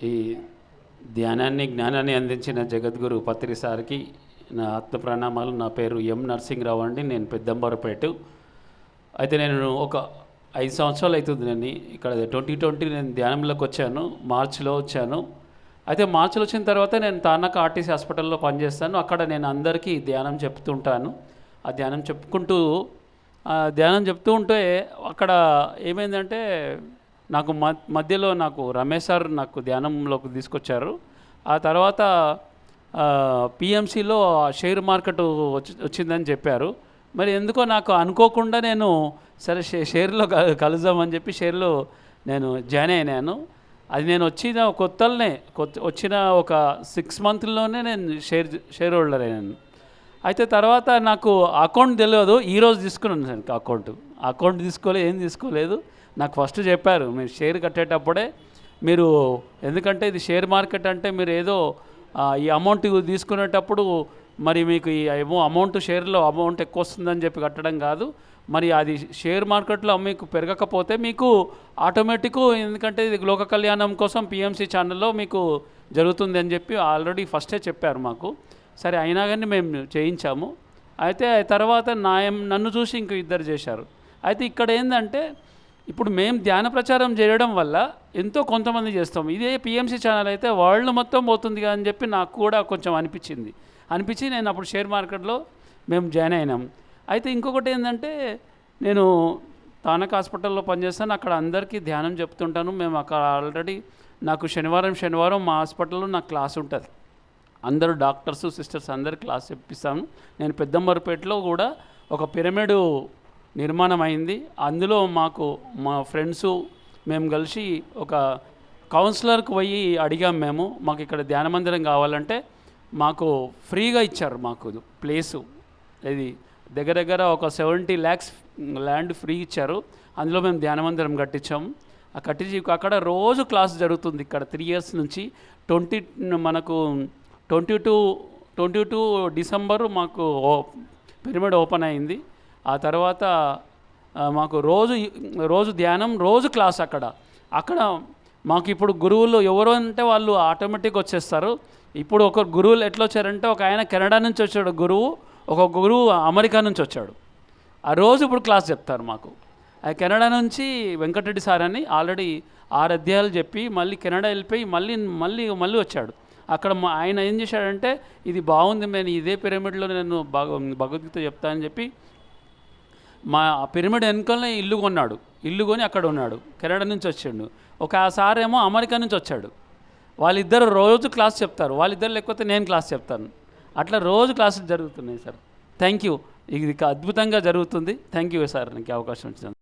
ఈ ధ్యానాన్ని జ్ఞానాన్ని అందించిన జగద్గురు పత్రి సార్కి నా ఆత్మ ప్రణామాలు. నా పేరు ఎం నరసింహరావు అండి. నేను పెద్దంబరపేట. అయితే నేను ఒక 5 సంవత్సరాలు అవుతుంది నేను ఇక్కడ 2020 నేను ధ్యానంలోకి వచ్చాను. మార్చిలో వచ్చాను. అయితే మార్చిలో వచ్చిన తర్వాత నేను తానాక ఆర్టీసీ హాస్పిటల్లో పనిచేస్తాను. అక్కడ నేను అందరికీ ధ్యానం చెప్తుంటాను. ఆ ధ్యానం చెప్తూ ఉంటే అక్కడ ఏమైందంటే నాకు మధ్యలో నాకు రమేష్ సార్ నాకు ధ్యానంలోకి తీసుకొచ్చారు. ఆ తర్వాత పిఎంసిలో షేర్ మార్కెట్ వచ్చిందని చెప్పారు. మరి ఎందుకో నాకు అనుకోకుండా నేను సరే షేర్లో కలుద్దామని చెప్పి షేర్లో నేను జాయిన్ అయినాను. అది నేను వచ్చిన ఒక 6 మంత్లోనే నేను షేర్ హోల్డర్ అయినాను. అయితే తర్వాత నాకు అకౌంట్ తెలియదు. ఈరోజు తీసుకున్నాను సార్ అకౌంట్ ఏం తీసుకోలేదు. నాకు ఫస్ట్ చెప్పారు, మీరు షేర్ కట్టేటప్పుడే మీరు, ఎందుకంటే ఇది షేర్ మార్కెట్ అంటే మీరు ఏదో ఈ అమౌంట్ తీసుకునేటప్పుడు మరి మీకు ఈ అమౌంట్ షేర్లో అమౌంట్ ఎక్కువ వస్తుందని చెప్పి కట్టడం కాదు, మరి అది షేర్ మార్కెట్లో మీకు పెరగకపోతే మీకు ఆటోమేటిక్, ఎందుకంటే ఇది లోక కళ్యాణం కోసం పిఎంసి ఛానల్లో మీకు జరుగుతుంది అని చెప్పి ఆల్రెడీ ఫస్టే చెప్పారు మాకు. సరే అయినా కానీ మేము చేయించాము. అయితే తర్వాత నన్ను చూసి ఇంక ఇద్దరు చేశారు. అయితే ఇక్కడ ఏంటంటే ఇప్పుడు మేము ధ్యాన ప్రచారం చేయడం వల్ల ఎంతో కొంతమంది చేస్తాం. ఇదే పిఎంసి ఛానల్ అయితే వాళ్ళు మొత్తం పోతుంది అని చెప్పి నాకు కూడా కొంచెం అనిపించి నేను అప్పుడు షేర్ మార్కెట్లో మేము జాయిన్ అయినాం. అయితే ఇంకొకటి ఏంటంటే నేను తానక హాస్పిటల్లో పనిచేస్తాను. అక్కడ అందరికీ ధ్యానం చెప్తుంటాను. మేము అక్కడ ఆల్రెడీ నాకు శనివారం మా హాస్పిటల్లో నాకు క్లాస్ ఉంటుంది. అందరూ డాక్టర్స్ సిస్టర్స్ అందరు క్లాస్ చెప్పిస్తాను. నేను పెద్దంబరపేటలో కూడా ఒక పిరమిడ్ నిర్మాణం అయింది. అందులో మా ఫ్రెండ్సు మేము కలిసి ఒక కౌన్సిలర్కి పోయి అడిగాం. మాకు ఇక్కడ ధ్యాన మందిరం కావాలంటే మాకు ఫ్రీగా ఇచ్చారు. మాకు ప్లేసు ఇది దగ్గర ఒక 70 lakhs ల్యాండ్ ఫ్రీ ఇచ్చారు. అందులో మేము ధ్యాన మందిరం కట్టించాము. కట్టించి అక్కడ రోజు క్లాస్ జరుగుతుంది. ఇక్కడ 3 years నుంచి మనకు 22 డిసెంబర్ మాకు పిరమిడ్ ఓపెన్ అయింది. ఆ తర్వాత మాకు రోజు ధ్యానం, రోజు క్లాస్. అక్కడ మాకు ఇప్పుడు గురువులు ఎవరు అంటే వాళ్ళు ఆటోమేటిక్గా వచ్చేస్తారు. ఇప్పుడు ఒక గురువులు ఎట్లా వచ్చారంటే, ఒక ఆయన కెనడా నుంచి వచ్చాడు గురువు, ఒక గురువు అమెరికా నుంచి వచ్చాడు. ఆ రోజు ఇప్పుడు క్లాస్ చెప్తారు మాకు. కెనడా నుంచి వెంకటరెడ్డి సార్ అని ఆల్రెడీ 6 అధ్యాయాలు చెప్పి మళ్ళీ కెనడా వెళ్ళిపోయి మళ్ళీ వచ్చాడు. అక్కడ ఆయన ఏం చేశాడంటే, ఇది బాగుంది, నేను ఇదే పిరమిడ్లో నేను భగవద్గీత చెప్తానని చెప్పి మా పిరమిడ్ వెనుకనే ఇల్లు కొని అక్కడ ఉన్నాడు. కెనడా నుంచి వచ్చాడు. ఒక సార్ ఏమో అమెరికా నుంచి వచ్చాడు. వాళ్ళిద్దరు రోజు క్లాస్ చెప్తారు. వాళ్ళిద్దరు లేకపోతే నేను క్లాస్ చెప్తాను. అట్లా రోజు క్లాసులు జరుగుతున్నాయి సార్. Thank you. ఇది అద్భుతంగా జరుగుతుంది. థ్యాంక్ యూ సార్, నాకు అవకాశం ఇచ్చాను.